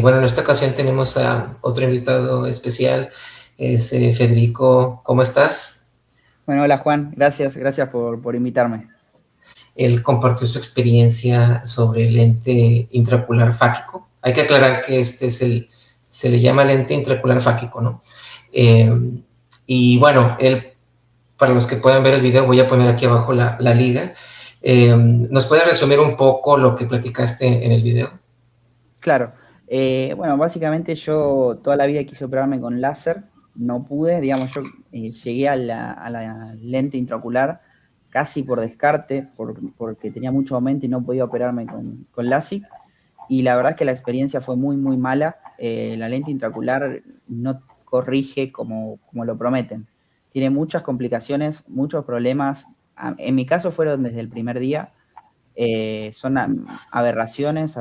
Bueno, en esta ocasión tenemos a otro invitado especial, es Federico. ¿Cómo estás? Bueno, hola Juan, gracias por invitarme. Él compartió su experiencia sobre el lente intraocular fáquico. Hay que aclarar que se le llama lente intraocular fáquico, ¿no? Eh, y bueno, él, para los que puedan ver el video, voy a poner aquí abajo la liga. ¿Nos puede resumir un poco lo que platicaste en el video? Claro, bueno, básicamente yo toda la vida quise operarme con láser, no pude, digamos, yo llegué a la lente intraocular casi por descarte, porque tenía mucho aumento y no podía operarme con LASIK, y la verdad es que la experiencia fue muy mala. La lente intraocular no corrige como lo prometen, tiene muchas complicaciones, muchos problemas. En mi caso fueron desde el primer día. Son aberraciones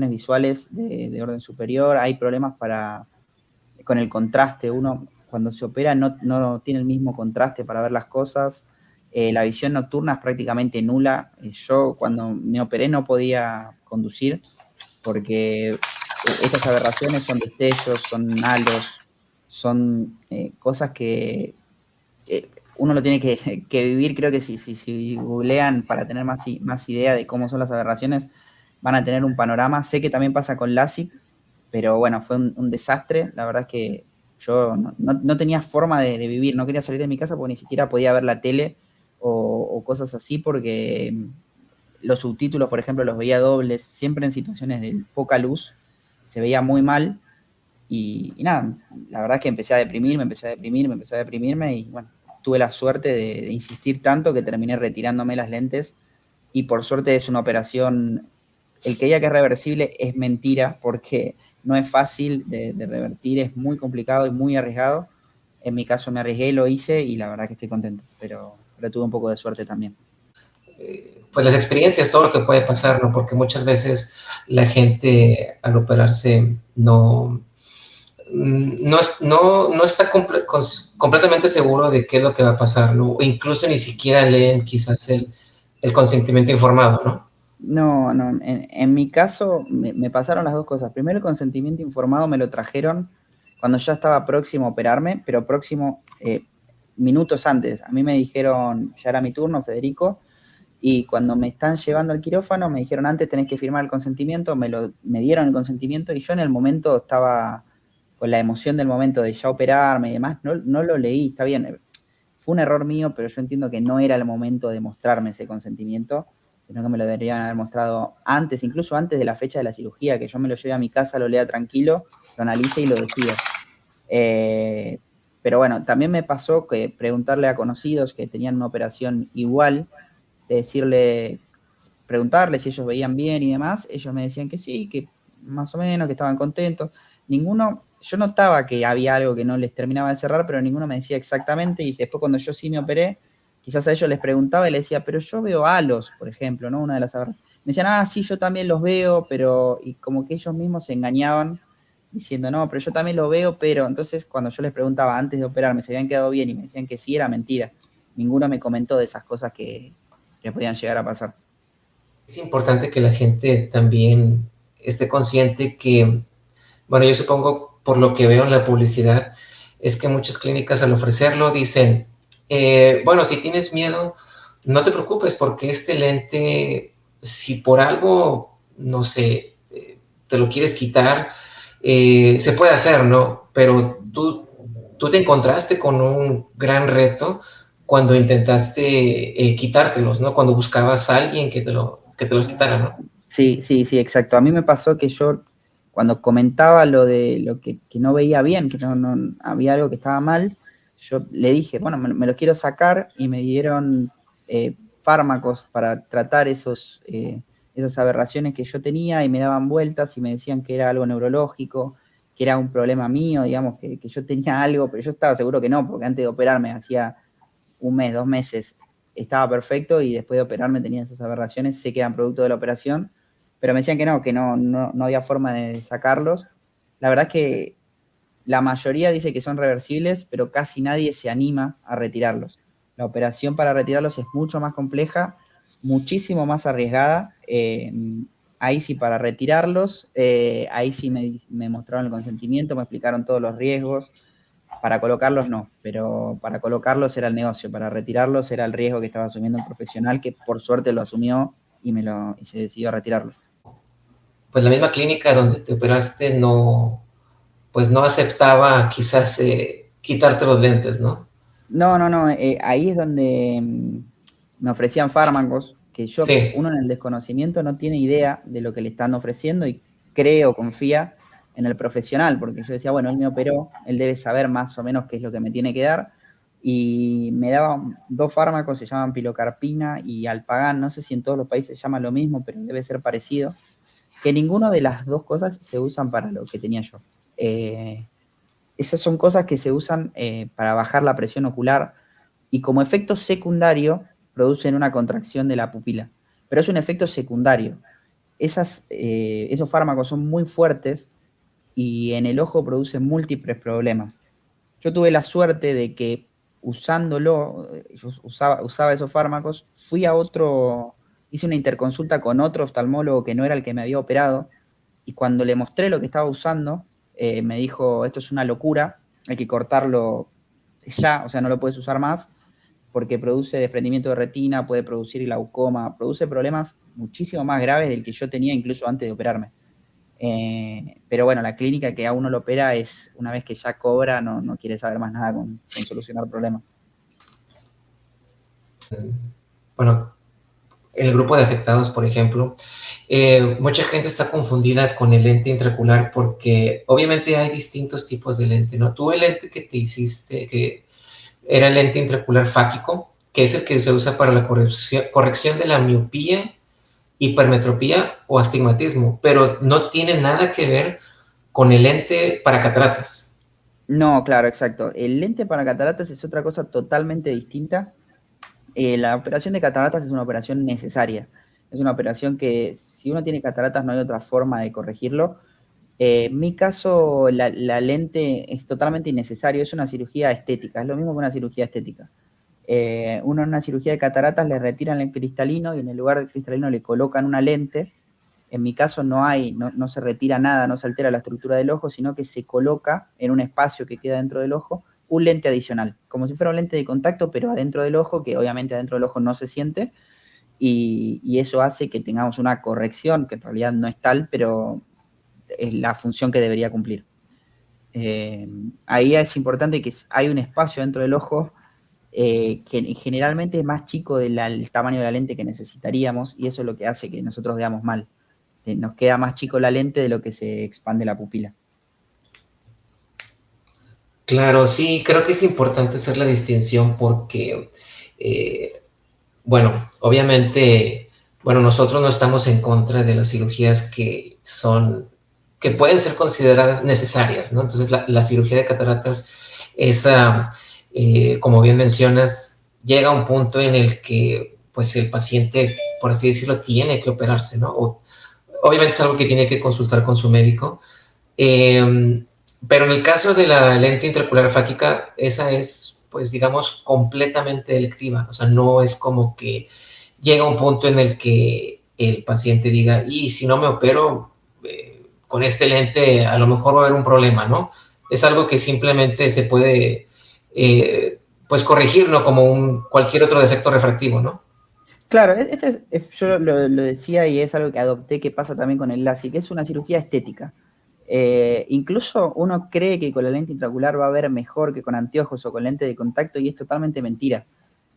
visuales de orden superior. Hay problemas con el contraste. Uno cuando se opera no tiene el mismo contraste para ver las cosas. La visión nocturna es prácticamente nula. Yo cuando me operé no podía conducir porque estas aberraciones son destellos, son halos, son cosas que uno lo tiene que vivir. Creo que si googlean para tener más idea de cómo son las aberraciones, van a tener un panorama. Sé que también pasa con LASIK, pero bueno, fue un desastre. La verdad es que yo no tenía forma de vivir, no quería salir de mi casa porque ni siquiera podía ver la tele o cosas así, porque los subtítulos, por ejemplo, los veía dobles, siempre en situaciones de poca luz, se veía muy mal. Y nada, la verdad es que empecé a deprimirme y bueno, tuve la suerte de insistir tanto que terminé retirándome las lentes y por suerte es una operación, el que diga que es reversible es mentira porque no es fácil de revertir, es muy complicado y muy arriesgado. En mi caso me arriesgué y lo hice y la verdad que estoy contento, pero tuve un poco de suerte también. Pues las experiencias, todo lo que puede pasar, ¿no? Porque muchas veces la gente al operarse no está completamente seguro de qué es lo que va a pasar, ¿no? O incluso ni siquiera leen quizás el consentimiento informado, ¿no? No, en mi caso me pasaron las dos cosas. Primero, el consentimiento informado me lo trajeron cuando ya estaba próximo a operarme, pero próximo minutos antes. A mí me dijeron, ya era mi turno, Federico, y cuando me están llevando al quirófano me dijeron antes tenés que firmar el consentimiento, me dieron el consentimiento y yo en el momento estaba con la emoción del momento de ya operarme y demás, no lo leí. Está bien, fue un error mío, pero yo entiendo que no era el momento de mostrarme ese consentimiento, sino que me lo deberían haber mostrado antes, incluso antes de la fecha de la cirugía, que yo me lo lleve a mi casa, lo lea tranquilo, lo analice y lo decida. Eh, pero bueno, también me pasó que preguntarle a conocidos que tenían una operación igual, de decirle, preguntarle si ellos veían bien y demás, ellos me decían que sí, que más o menos, que estaban contentos. Ninguno, yo notaba que había algo que no les terminaba de cerrar, pero ninguno me decía exactamente, y después cuando yo sí me operé, quizás a ellos les preguntaba y les decía, pero yo veo halos, por ejemplo, ¿no? Una de las aberraciones. Me decían, ah, sí, yo también los veo, pero, y como que ellos mismos se engañaban diciendo, no, pero yo también lo veo, pero entonces cuando yo les preguntaba antes de operarme si habían quedado bien y me decían que sí, era mentira. Ninguno me comentó de esas cosas que podían llegar a pasar. Es importante que la gente también esté consciente que, bueno, yo supongo por lo que veo en la publicidad, es que muchas clínicas al ofrecerlo dicen, bueno, si tienes miedo, no te preocupes porque este lente, si por algo, no sé, te lo quieres quitar, se puede hacer, ¿no? Pero tú te encontraste con un gran reto cuando intentaste quitártelos, ¿no? Cuando buscabas a alguien que te los quitara, ¿no? Sí, exacto. A mí me pasó que yo, cuando comentaba lo de lo que no veía bien, que no había algo que estaba mal, yo le dije, bueno, me lo quiero sacar y me dieron fármacos para tratar esas aberraciones que yo tenía y me daban vueltas y me decían que era algo neurológico, que era un problema mío, digamos, que yo tenía algo, pero yo estaba seguro que no, porque antes de operarme hacía un mes, 2 meses, estaba perfecto y después de operarme tenía esas aberraciones, sé que eran producto de la operación, pero me decían que no había forma de sacarlos. La verdad es que la mayoría dice que son reversibles, pero casi nadie se anima a retirarlos. La operación para retirarlos es mucho más compleja, muchísimo más arriesgada. ahí sí, para retirarlos, ahí sí me mostraron el consentimiento, me explicaron todos los riesgos. Para colocarlos no, pero para colocarlos era el negocio, para retirarlos era el riesgo que estaba asumiendo un profesional que por suerte lo asumió y se decidió a retirarlo. Pues la misma clínica donde te operaste no, pues no aceptaba quizás quitarte los lentes, ¿no? No, ahí es donde me ofrecían fármacos que Sí, uno en el desconocimiento no tiene idea de lo que le están ofreciendo y creo, confía en el profesional, porque yo decía, bueno, él me operó, él debe saber más o menos qué es lo que me tiene que dar, y me daban 2 fármacos, se llaman pilocarpina y alpagan, no sé si en todos los países se llama lo mismo, pero debe ser parecido, que ninguna de las 2 cosas se usan para lo que tenía yo. Esas son cosas que se usan para bajar la presión ocular y como efecto secundario producen una contracción de la pupila. Pero es un efecto secundario. Esos fármacos son muy fuertes y en el ojo producen múltiples problemas. Yo tuve la suerte de que usándolo, yo usaba esos fármacos, hice una interconsulta con otro oftalmólogo que no era el que me había operado y cuando le mostré lo que estaba usando, me dijo, esto es una locura, hay que cortarlo ya, o sea, no lo puedes usar más porque produce desprendimiento de retina, puede producir glaucoma, produce problemas muchísimo más graves del que yo tenía incluso antes de operarme. Pero bueno, la clínica que a uno lo opera es, una vez que ya cobra, no quiere saber más nada con solucionar problemas. bueno, en el grupo de afectados, por ejemplo, mucha gente está confundida con el lente intraocular porque obviamente hay distintos tipos de lente, ¿no? Tú el lente que te hiciste, que era el lente intraocular fáquico, que es el que se usa para la corrección de la miopía, hipermetropía o astigmatismo, pero no tiene nada que ver con el lente para cataratas. No, claro, exacto. El lente para cataratas es otra cosa totalmente distinta. La operación de cataratas es una operación necesaria. Es una operación que si uno tiene cataratas no hay otra forma de corregirlo. En mi caso, la lente es totalmente innecesario, es una cirugía estética, es lo mismo que una cirugía estética. Uno en una cirugía de cataratas le retiran el cristalino y en el lugar del cristalino le colocan una lente. En mi caso no se retira nada, no se altera la estructura del ojo, sino que se coloca en un espacio que queda dentro del ojo un lente adicional, como si fuera un lente de contacto, pero adentro del ojo, que obviamente adentro del ojo no se siente, y eso hace que tengamos una corrección, que en realidad no es tal, pero es la función que debería cumplir. Ahí es importante que hay un espacio dentro del ojo que generalmente es más chico del tamaño de la lente que necesitaríamos y eso es lo que hace que nosotros veamos mal. Nos queda más chico la lente de lo que se expande la pupila. Claro, sí, creo que es importante hacer la distinción porque, bueno, obviamente, bueno, nosotros no estamos en contra de las cirugías que pueden ser consideradas necesarias, ¿no? Entonces, la cirugía de cataratas, esa, como bien mencionas, llega a un punto en el que, pues, el paciente, por así decirlo, tiene que operarse, ¿no? Obviamente es algo que tiene que consultar con su médico. Pero en el caso de la lente intraocular fáquica, esa es, pues, digamos, completamente electiva. O sea, no es como que llega un punto en el que el paciente diga, y si no me opero con este lente, a lo mejor va a haber un problema, ¿no? Es algo que simplemente se puede, pues, corregir, ¿no? Como cualquier otro defecto refractivo, ¿no? Claro, yo lo decía y es algo que adopté que pasa también con el LASIK, que es una cirugía estética. Incluso uno cree que con la lente intraocular va a ver mejor que con anteojos o con lente de contacto y es totalmente mentira.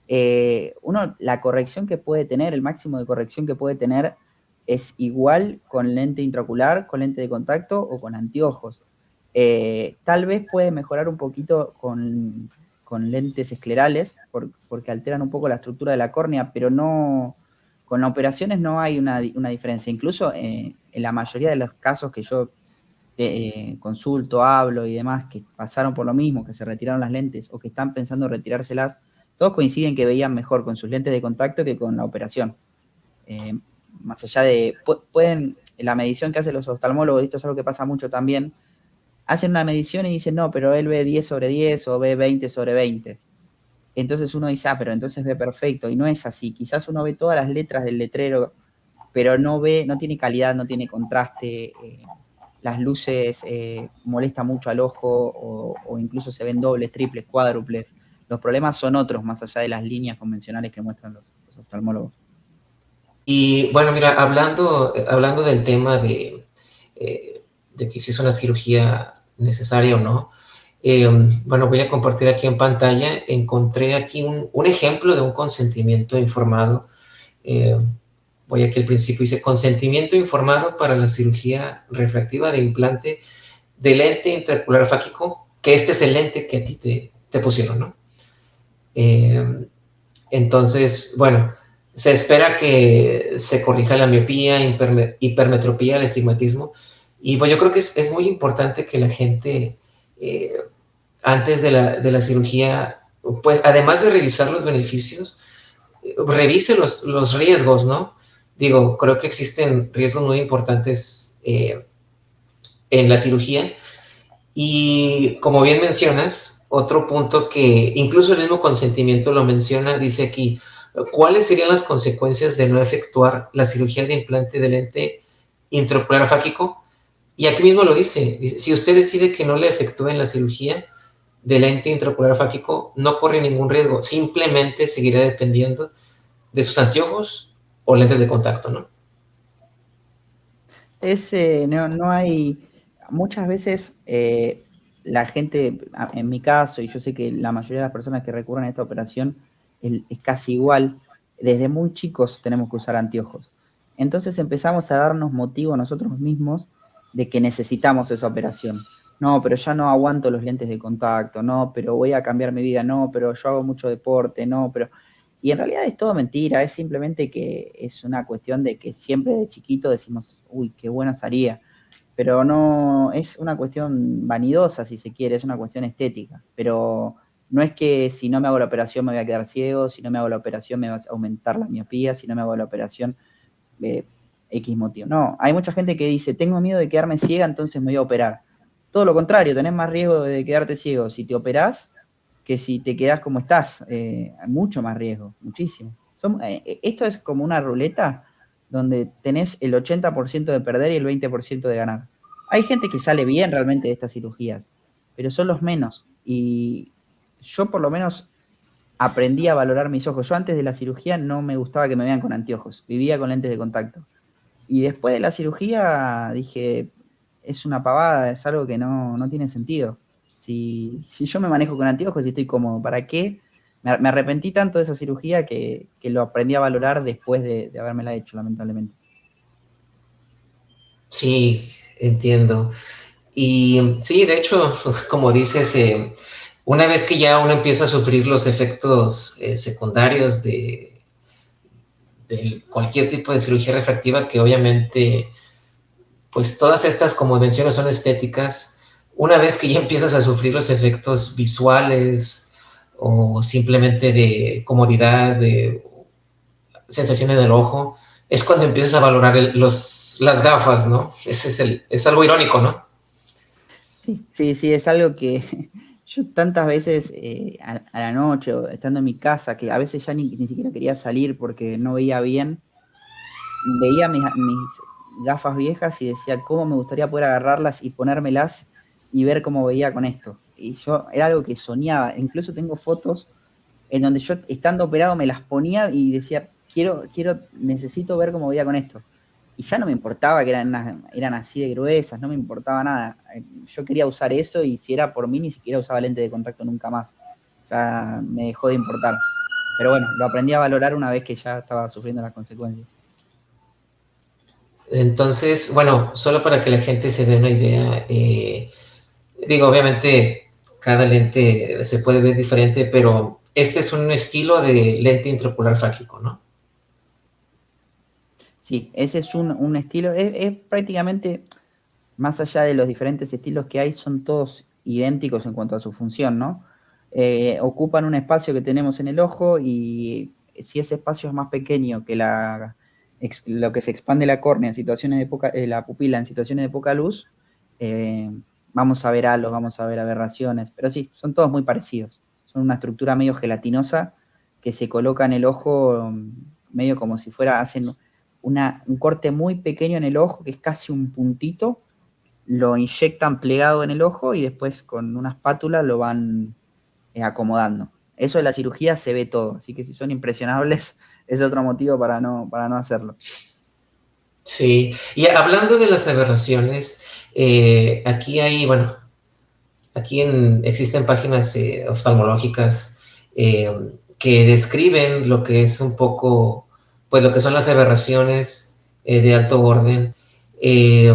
La corrección que puede tener, el máximo de corrección que puede tener es igual con lente intraocular, con lente de contacto o con anteojos. Tal vez puede mejorar un poquito con lentes esclerales, porque alteran un poco la estructura de la córnea, pero no, con las operaciones no hay una diferencia. Incluso en la mayoría de los casos que yo consulto, hablo y demás, que pasaron por lo mismo, que se retiraron las lentes o que están pensando en retirárselas, todos coinciden que veían mejor con sus lentes de contacto que con la operación. Más allá de, la medición que hacen los oftalmólogos, y esto es algo que pasa mucho también, hacen una medición y dicen, no, pero él ve 10/10 o ve 20/20. Entonces uno dice, pero entonces ve perfecto, y no es así. Quizás uno ve todas las letras del letrero, pero no tiene calidad, no tiene contraste, las luces molestan mucho al ojo o incluso se ven dobles, triples, cuádruples. Los problemas son otros, más allá de las líneas convencionales que muestran los oftalmólogos. Y bueno, mira, hablando del tema de que si es una cirugía necesaria o no, bueno, voy a compartir aquí en pantalla, encontré aquí un ejemplo de un consentimiento informado. Eh, Voy aquí al principio, dice consentimiento informado para la cirugía refractiva de implante de lente intraocular fáquico, que este es el lente que a ti te pusieron, ¿no? Eh, entonces, bueno, se espera que se corrija la miopía, hipermetropía, el estigmatismo, y pues yo creo que es muy importante que la gente, eh, antes de la cirugía, pues además de revisar los beneficios, revise los riesgos, ¿no? Digo, creo que existen riesgos muy importantes en la cirugía y como bien mencionas, otro punto que incluso el mismo consentimiento lo menciona, dice aquí, ¿cuáles serían las consecuencias de no efectuar la cirugía de implante de lente intraocular fáquico? Y aquí mismo lo dice, si usted decide que no le efectúen la cirugía de lente intraocular fáquico, no corre ningún riesgo, simplemente seguirá dependiendo de sus anteojos o lentes de contacto, ¿no? No hay, muchas veces la gente, en mi caso, y yo sé que la mayoría de las personas que recurren a esta operación es casi igual, desde muy chicos tenemos que usar anteojos. Entonces empezamos a darnos motivo nosotros mismos de que necesitamos esa operación. No, pero ya no aguanto los lentes de contacto, no, pero voy a cambiar mi vida, no, pero yo hago mucho deporte, no, pero... Y en realidad es todo mentira, es simplemente que es una cuestión de que siempre de chiquito decimos, uy, qué bueno estaría, pero no, es una cuestión vanidosa si se quiere, es una cuestión estética, pero no es que si no me hago la operación me voy a quedar ciego, si no me hago la operación me va a aumentar la miopía, si no me hago la operación eh, X motivo. No, hay mucha gente que dice, tengo miedo de quedarme ciega, entonces me voy a operar. Todo lo contrario, tenés más riesgo de quedarte ciego si te operás que si te quedás como estás. Mucho más riesgo, muchísimo. Esto es como una ruleta donde tenés el 80% de perder y el 20% de ganar. Hay gente que sale bien realmente de estas cirugías, pero son los menos. Y yo por lo menos aprendí a valorar mis ojos. Yo antes de la cirugía no me gustaba que me vean con anteojos, vivía con lentes de contacto. Y después de la cirugía dije, es una pavada, es algo que no tiene sentido. Si yo me manejo con anteojos y estoy cómodo, ¿para qué? Me arrepentí tanto de esa cirugía que lo aprendí a valorar después de habérmela hecho, lamentablemente. Sí, entiendo. Y sí, de hecho, como dices, una vez que ya uno empieza a sufrir los efectos secundarios de cualquier tipo de cirugía refractiva, que obviamente, pues todas estas, como mencionas, son estéticas, una vez que ya empiezas a sufrir los efectos visuales o simplemente de comodidad, de sensaciones del ojo, es cuando empiezas a valorar las gafas, ¿no? Es algo irónico, ¿no? Sí, sí, sí, es algo que yo tantas veces a la noche o estando en mi casa, que a veces ya ni siquiera quería salir porque no veía bien, veía mis gafas viejas y decía, ¿cómo me gustaría poder agarrarlas y ponérmelas y ver cómo veía con esto? Y yo era algo que soñaba, incluso tengo fotos en donde yo estando operado me las ponía y decía, necesito ver cómo veía con esto. Y ya no me importaba que eran así de gruesas, no me importaba nada. Yo quería usar eso y si era por mí ni siquiera usaba lente de contacto nunca más. Ya me dejó de importar. Pero bueno, lo aprendí a valorar una vez que ya estaba sufriendo las consecuencias. Entonces, bueno, solo para que la gente se dé una idea, digo, obviamente cada lente se puede ver diferente, pero este es un estilo de lente intraocular fáquico, ¿no? Sí, ese es un estilo, es prácticamente, más allá de los diferentes estilos que hay, son todos idénticos en cuanto a su función, ¿no? Ocupan un espacio que tenemos en el ojo y si ese espacio es más pequeño que lo que se expande la córnea en situaciones de la pupila en situaciones de poca luz, eh, vamos a ver halos, vamos a ver aberraciones, pero sí, son todos muy parecidos. Son una estructura medio gelatinosa que se coloca en el ojo medio como si fuera, hacen un corte muy pequeño en el ojo, que es casi un puntito, lo inyectan plegado en el ojo y después con una espátula lo van acomodando. Eso de la cirugía se ve todo, así que si son impresionables es otro motivo para no hacerlo. Sí, y hablando de las aberraciones, aquí hay, bueno, existen páginas oftalmológicas que describen lo que es un poco, pues lo que son las aberraciones de alto orden. Eh,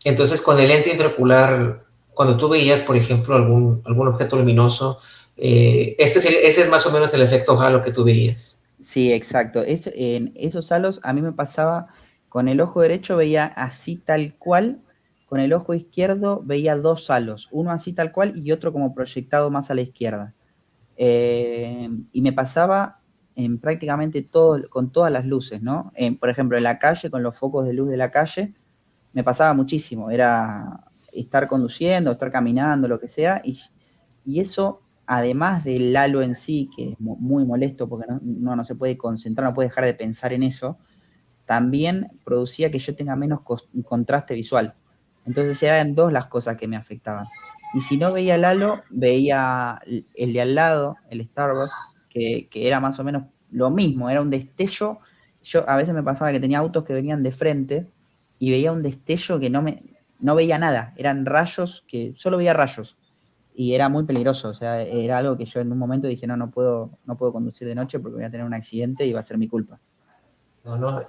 entonces, con el lente intraocular, cuando tú veías, por ejemplo, algún objeto luminoso, ese es más o menos el efecto halo que tú veías. Sí, exacto. En esos halos a mí me pasaba con el ojo derecho veía así tal cual, con el ojo izquierdo veía dos halos, uno así tal cual y otro como proyectado más a la izquierda. Y me pasaba en prácticamente todo, con todas las luces, ¿no? Por ejemplo, en la calle, con los focos de luz de la calle, me pasaba muchísimo. Era estar conduciendo, estar caminando, lo que sea, y eso, además del halo en sí, que es muy molesto porque no se puede concentrar, no puede dejar de pensar en eso, también producía que yo tenga menos contraste visual. Entonces eran dos las cosas que me afectaban. Y si no veía el halo, veía el de al lado, el Starburst, que era más o menos lo mismo, era un destello. Yo a veces me pasaba que tenía autos que venían de frente y veía un destello que no veía nada, eran rayos que solo veía rayos y era muy peligroso, o sea, era algo que yo en un momento dije, no puedo conducir de noche porque voy a tener un accidente y va a ser mi culpa. No, no,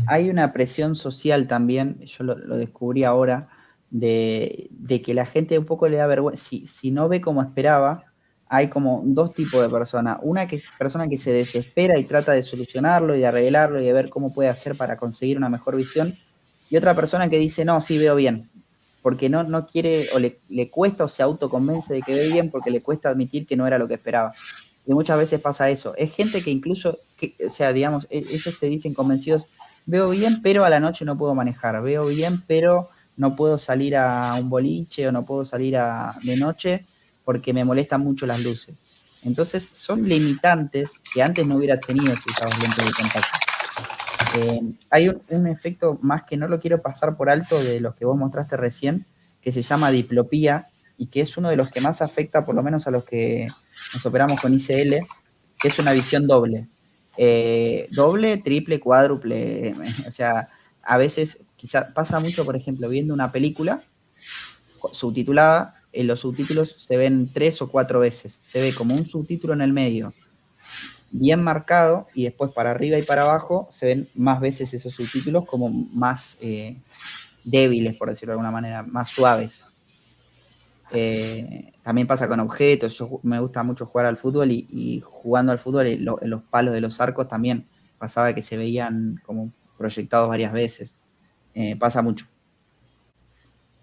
Hay una presión social también, yo lo descubrí ahora, de que la gente un poco le da vergüenza, si no ve como esperaba, hay como dos tipos de personas. Una persona que se desespera y trata de solucionarlo y de arreglarlo y de ver cómo puede hacer para conseguir una mejor visión. Y otra persona que dice, no, sí veo bien, porque no quiere o le cuesta o se autoconvence de que ve bien porque le cuesta admitir que no era lo que esperaba. Y muchas veces pasa eso. Es gente que incluso, o sea, digamos, ellos te dicen convencidos, veo bien, pero a la noche no puedo manejar. Veo bien, pero no puedo salir a un boliche o no puedo salir de noche porque me molestan mucho las luces. Entonces son limitantes que antes no hubieras tenido si usabas lentes de contacto. Hay un efecto más que no lo quiero pasar por alto de los que vos mostraste recién, que se llama diplopía y que es uno de los que más afecta, por lo menos a los que nos operamos con ICL, que es una visión doble. Doble, triple, cuádruple. O sea, a veces quizá pasa mucho, por ejemplo, viendo una película subtitulada, en los subtítulos se ven 3 o 4 veces. Se ve como un subtítulo en el medio bien marcado y después para arriba y para abajo se ven más veces esos subtítulos como más débiles, por decirlo de alguna manera, más suaves. También pasa con objetos. Yo me gusta mucho jugar al fútbol y jugando al fútbol en los palos de los arcos también pasaba que se veían como proyectados varias veces. Pasa mucho.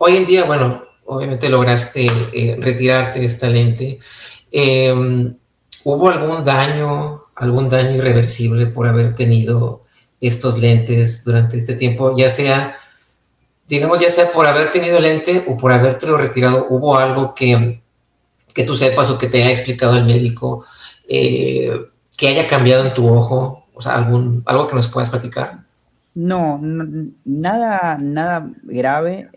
hoy en día, bueno, obviamente lograste retirarte de esta lente. ¿Hubo algún daño irreversible por haber tenido estos lentes durante este tiempo? Ya sea, digamos, ya sea por haber tenido lente o por habértelo retirado, ¿hubo algo que tú sepas o que te haya explicado el médico que haya cambiado en tu ojo? O sea, algo que nos puedas platicar. No, nada grave.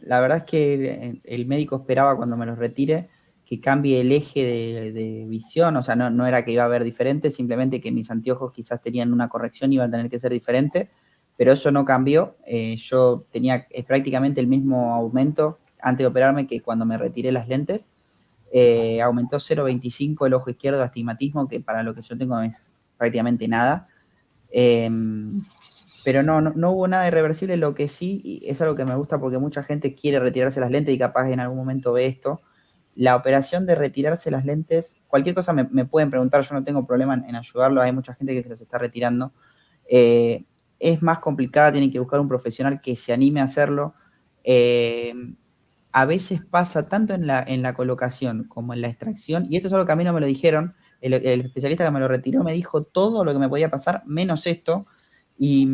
La verdad es que el médico esperaba cuando me los retire que cambie el eje de visión, o sea, no era que iba a ver diferente, simplemente que mis anteojos quizás tenían una corrección y iban a tener que ser diferente, pero eso no cambió. Yo tenía prácticamente el mismo aumento antes de operarme que cuando me retiré las lentes. Aumentó 0,25 el ojo izquierdo de astigmatismo, que para lo que yo tengo es prácticamente nada. Eh, pero no hubo nada irreversible, lo que sí, y es algo que me gusta porque mucha gente quiere retirarse las lentes y capaz en algún momento ve esto, la operación de retirarse las lentes, cualquier cosa me pueden preguntar, yo no tengo problema en ayudarlo, hay mucha gente que se los está retirando, es más complicada, tienen que buscar un profesional que se anime a hacerlo, a veces pasa tanto en la colocación como en la extracción, y esto es algo que a mí no me lo dijeron, el especialista que me lo retiró me dijo todo lo que me podía pasar, menos esto, y,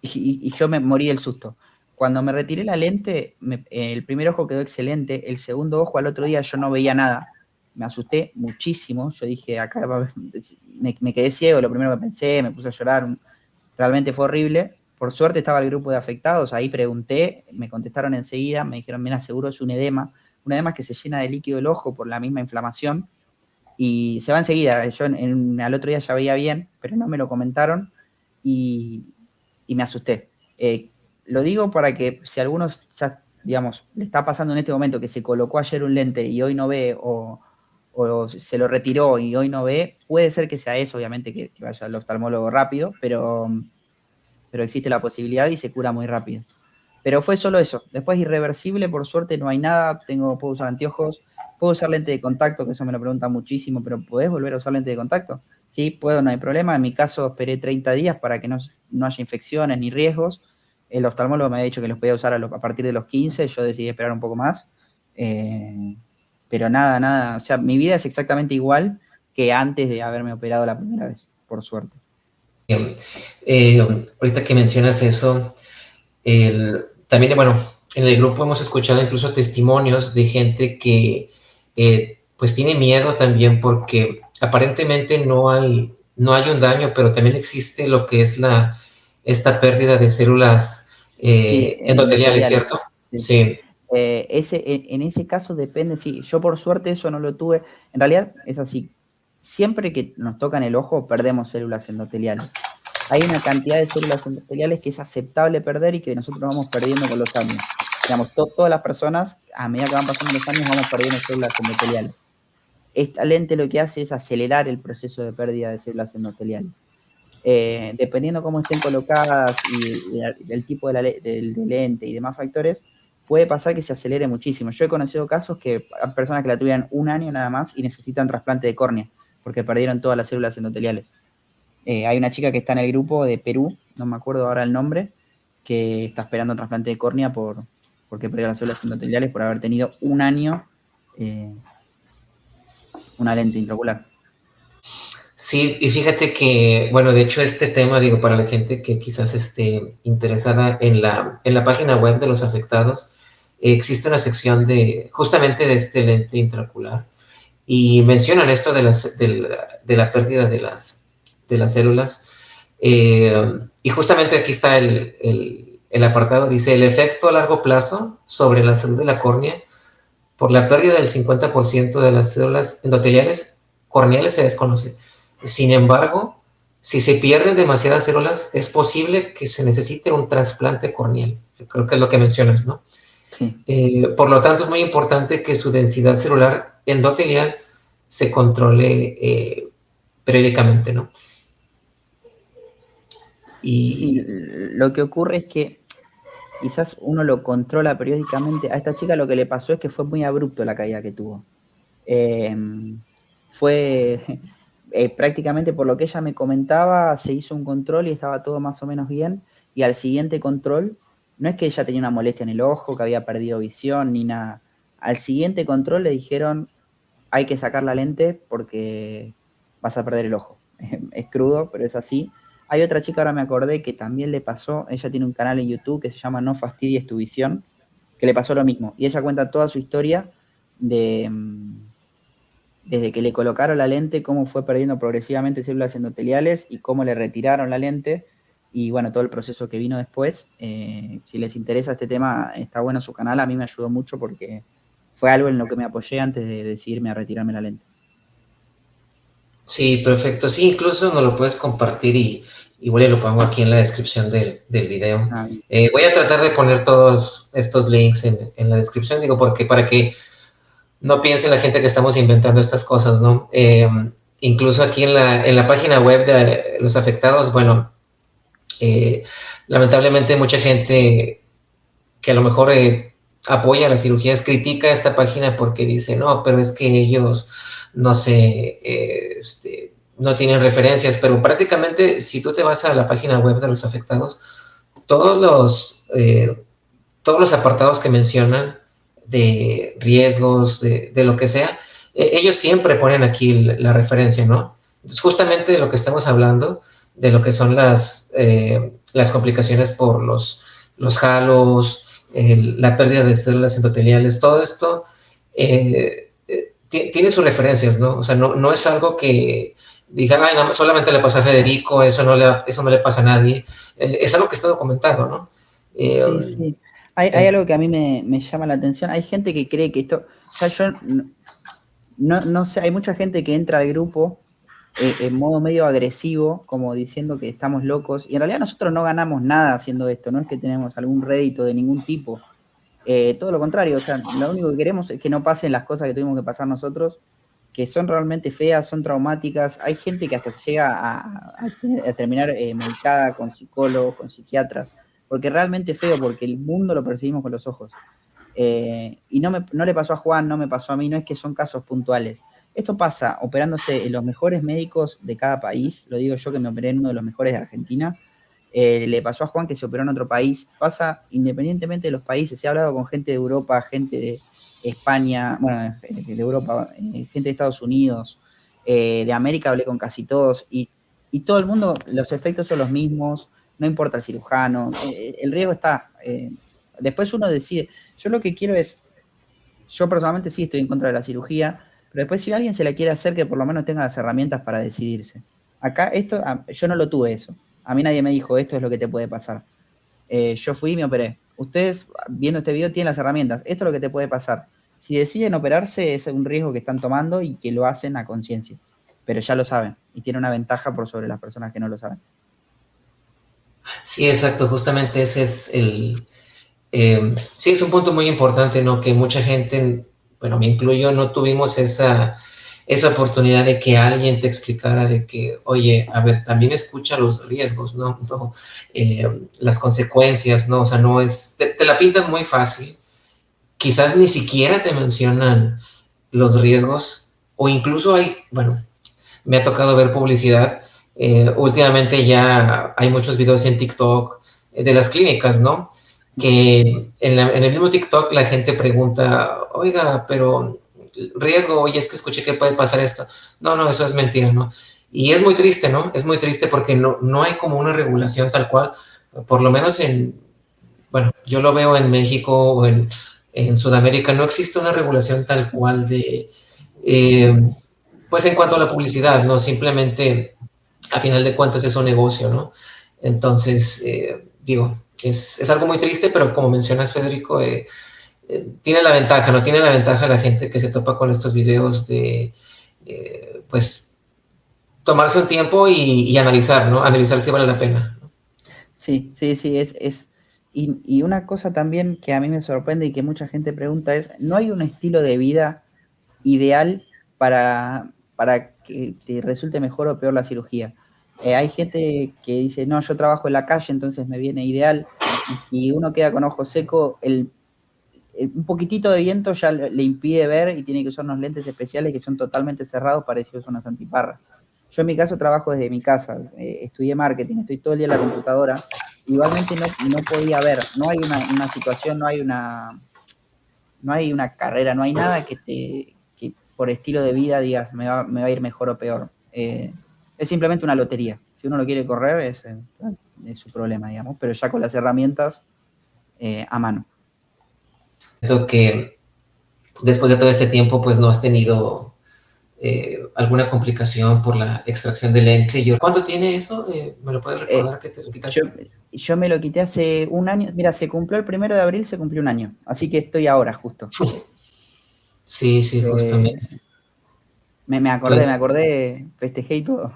y yo me morí del susto. Cuando me retiré la lente, el primer ojo quedó excelente, el segundo ojo al otro día yo no veía nada, me asusté muchísimo, yo dije, acá me quedé ciego, lo primero que pensé, me puse a llorar, realmente fue horrible. Por suerte estaba el grupo de afectados, ahí pregunté, me contestaron enseguida, me dijeron, mira, seguro es un edema es que se llena de líquido el ojo por la misma inflamación y se va enseguida. Yo al otro día ya veía bien, pero no me lo comentaron y me asusté. Lo digo para que si a algunos, ya, digamos, le está pasando en este momento que se colocó ayer un lente y hoy no ve o se lo retiró y hoy no ve, puede ser que sea eso, obviamente, que vaya al oftalmólogo rápido, pero existe la posibilidad y se cura muy rápido. Pero fue solo eso. Después irreversible, por suerte no hay nada. Puedo usar anteojos, puedo usar lente de contacto, que eso me lo preguntan muchísimo, pero ¿podés volver a usar lente de contacto? Sí, puedo, no hay problema. En mi caso esperé 30 días para que no haya infecciones ni riesgos. El oftalmólogo me había dicho que los podía usar a partir de los 15, yo decidí esperar un poco más. Pero nada. O sea, mi vida es exactamente igual que antes de haberme operado la primera vez, por suerte. Ahorita que mencionas eso, también, bueno, en el grupo hemos escuchado incluso testimonios de gente que pues tiene miedo también porque aparentemente no hay un daño, pero también existe lo que es esta pérdida de células Sí, endoteliales, ¿cierto? Sí. En ese caso depende, sí, yo por suerte eso no lo tuve. En realidad es así, siempre que nos tocan el ojo perdemos células endoteliales. Hay una cantidad de células endoteliales que es aceptable perder y que nosotros vamos perdiendo con los años. Digamos, todas las personas, a medida que van pasando los años, vamos perdiendo células endoteliales. Esta lente lo que hace es acelerar el proceso de pérdida de células endoteliales. Dependiendo cómo estén colocadas y el tipo de lente y demás factores, puede pasar que se acelere muchísimo. Yo he conocido casos que hay personas que la tuvieron un año nada más y necesitan trasplante de córnea porque perdieron todas las células endoteliales. Hay una chica que está en el grupo de Perú, no me acuerdo ahora el nombre, que está esperando trasplante de córnea porque perdió las células endoteliales por haber tenido un año una lente intraocular. Sí, y fíjate que, bueno, de hecho este tema, digo, para la gente que quizás esté interesada en la página web de los afectados, existe una sección justamente de este lente intraocular y mencionan esto de la pérdida de las células. Y justamente aquí está el apartado, dice, el efecto a largo plazo sobre la salud de la córnea por la pérdida del 50% de las células endoteliales corneales se desconoce. Sin embargo, si se pierden demasiadas células, es posible que se necesite un trasplante corneal. Creo que es lo que mencionas, ¿no? Sí. Por lo tanto, es muy importante que su densidad celular endotelial se controle periódicamente, ¿no? Sí, lo que ocurre es que quizás uno lo controla periódicamente. A esta chica lo que le pasó es que fue muy abrupto la caída que tuvo. Fue prácticamente por lo que ella me comentaba, se hizo un control y estaba todo más o menos bien. Y al siguiente control, no es que ella tenía una molestia en el ojo, que había perdido visión ni nada. Al siguiente control le dijeron, hay que sacar la lente porque vas a perder el ojo. Es crudo, pero es así. Hay otra chica, ahora me acordé, que también le pasó, ella tiene un canal en YouTube que se llama No fastidies tu visión, que le pasó lo mismo. Y ella cuenta toda su historia desde que le colocaron la lente, cómo fue perdiendo progresivamente células endoteliales y cómo le retiraron la lente y bueno, todo el proceso que vino después. Si les interesa este tema, está bueno su canal, a mí me ayudó mucho porque fue algo en lo que me apoyé antes de decidirme a retirarme la lente. Sí, perfecto. Sí, incluso nos lo puedes compartir y igual lo pongo aquí en la descripción del video. Voy a tratar de poner todos estos links en la descripción, digo, porque para que no piense la gente que estamos inventando estas cosas, ¿no? Incluso aquí en la página web de los afectados, bueno, lamentablemente mucha gente que a lo mejor apoya las cirugías critica esta página porque dice, no, pero es que ellos, no sé, no tienen referencias, pero prácticamente si tú te vas a la página web de los afectados, todos los apartados que mencionan de riesgos, de lo que sea, ellos siempre ponen aquí la referencia, ¿no? Entonces, justamente de lo que estamos hablando, de lo que son las complicaciones por los halos, la pérdida de células endoteliales, todo esto tiene sus referencias, ¿no? O sea, no es algo que digan, ay, no, solamente le pasa a Federico, eso no le pasa a nadie. Es algo que está documentado, ¿no? Sí, sí. Hay algo que a mí me llama la atención. Hay gente que cree que esto, o sea, yo no sé, hay mucha gente que entra al grupo en modo medio agresivo, como diciendo que estamos locos, y en realidad nosotros no ganamos nada haciendo esto, no es que tenemos algún rédito de ningún tipo. Todo lo contrario, o sea, lo único que queremos es que no pasen las cosas que tuvimos que pasar nosotros, que son realmente feas, son traumáticas. Hay gente que hasta llega a terminar medicada con psicólogos, con psiquiatras, porque realmente es feo, porque el mundo lo percibimos con los ojos. Y no le pasó a Juan, no me pasó a mí, no es que son casos puntuales. Esto pasa operándose en los mejores médicos de cada país, lo digo yo que me operé en uno de los mejores de Argentina. Le pasó a Juan que se operó en otro país, pasa independientemente de los países. He hablado con gente de Europa, gente de España, bueno, de Europa, gente de Estados Unidos, de América hablé con casi todos, y todo el mundo, los efectos son los mismos, no importa el cirujano, el riesgo está. Después uno decide. Yo lo que quiero es, yo personalmente sí estoy en contra de la cirugía, pero después si alguien se la quiere hacer, que por lo menos tenga las herramientas para decidirse. Acá esto, yo no lo tuve eso. A mí nadie me dijo, esto es lo que te puede pasar. Yo fui y me operé. Ustedes, viendo este video, tienen las herramientas. Esto es lo que te puede pasar. Si deciden operarse, es un riesgo que están tomando y que lo hacen a conciencia. Pero ya lo saben y tiene una ventaja por sobre las personas que no lo saben. Sí, exacto, justamente ese es sí, es un punto muy importante, ¿no? Que mucha gente, bueno, me incluyo, no tuvimos esa oportunidad de que alguien te explicara de que, oye, a ver, también escucha los riesgos, ¿no? No las consecuencias, ¿no? O sea, no es, te la pintan muy fácil, quizás ni siquiera te mencionan los riesgos, o incluso hay, bueno, me ha tocado ver publicidad, últimamente ya hay muchos videos en TikTok de las clínicas, ¿no? Que en el mismo TikTok la gente pregunta, oiga, pero riesgo, oye, es que escuché que puede pasar esto. No, no, eso es mentira, ¿no? Y es muy triste, ¿no? Es muy triste porque no hay como una regulación tal cual, por lo menos bueno, yo lo veo en México o en Sudamérica, no existe una regulación tal cual de, pues en cuanto a la publicidad, ¿no? Simplemente, a final de cuentas, es un negocio, ¿no? Entonces, digo, es algo muy triste, pero como mencionas, Federico, tiene la ventaja, ¿no? Tiene la ventaja la gente que se topa con estos videos de, pues, tomarse un tiempo y analizar, ¿no? Analizar si vale la pena. ¿No? Sí, sí, sí, y una cosa también que a mí me sorprende y que mucha gente pregunta es, ¿no hay un estilo de vida ideal para que te resulte mejor o peor la cirugía? Hay gente que dice, no, yo trabajo en la calle, entonces me viene ideal, y si uno queda con ojo seco, un poquitito de viento ya le impide ver y tiene que usar unos lentes especiales que son totalmente cerrados, parecidos a unas antiparras. Yo en mi caso trabajo desde mi casa, estudié marketing, estoy todo el día en la computadora, igualmente no podía ver, no hay una situación, no hay una carrera, no hay nada que por estilo de vida digas me va a ir mejor o peor. Es simplemente una lotería. Si uno lo quiere correr, es su problema, digamos, pero ya con las herramientas a mano. Que después de todo este tiempo, pues no has tenido alguna complicación por la extracción del lente. ¿Cuándo tiene eso? ¿Me lo puedes recordar que te lo Yo, quitaste? yo me lo quité hace un año. Mira, se cumplió el 1 de abril, se cumplió un año. Así que estoy ahora, justo. Sí, sí, justamente. Me Pues, acordé, festejé y todo.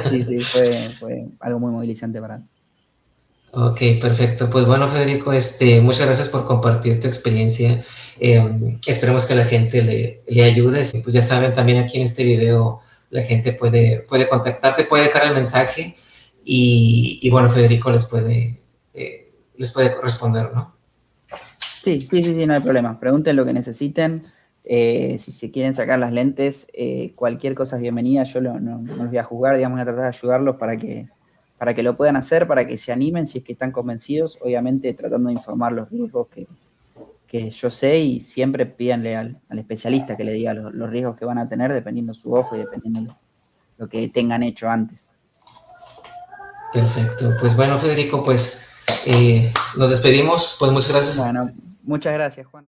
Sí, sí, fue algo muy movilizante para mí. ok, perfecto. Pues bueno, Federico, muchas gracias por compartir tu experiencia. Esperemos que la gente le ayude. Pues ya saben, también aquí en este video la gente puede contactarte, puede dejar el mensaje y bueno, Federico les puede responder, ¿no? Sí, sí, sí, sí, no hay problema. Pregunten lo que necesiten. Si se quieren sacar las lentes, cualquier cosa es bienvenida. Yo no los voy a juzgar, digamos, voy a tratar de ayudarlos para que lo puedan hacer, para que se animen si es que están convencidos. Obviamente tratando de informar los riesgos que yo sé y siempre pídanle al especialista que le diga los riesgos que van a tener dependiendo su ojo y dependiendo lo que tengan hecho antes. Perfecto. Pues bueno, Federico, pues nos despedimos. Pues muchas gracias. Bueno, muchas gracias, Juan.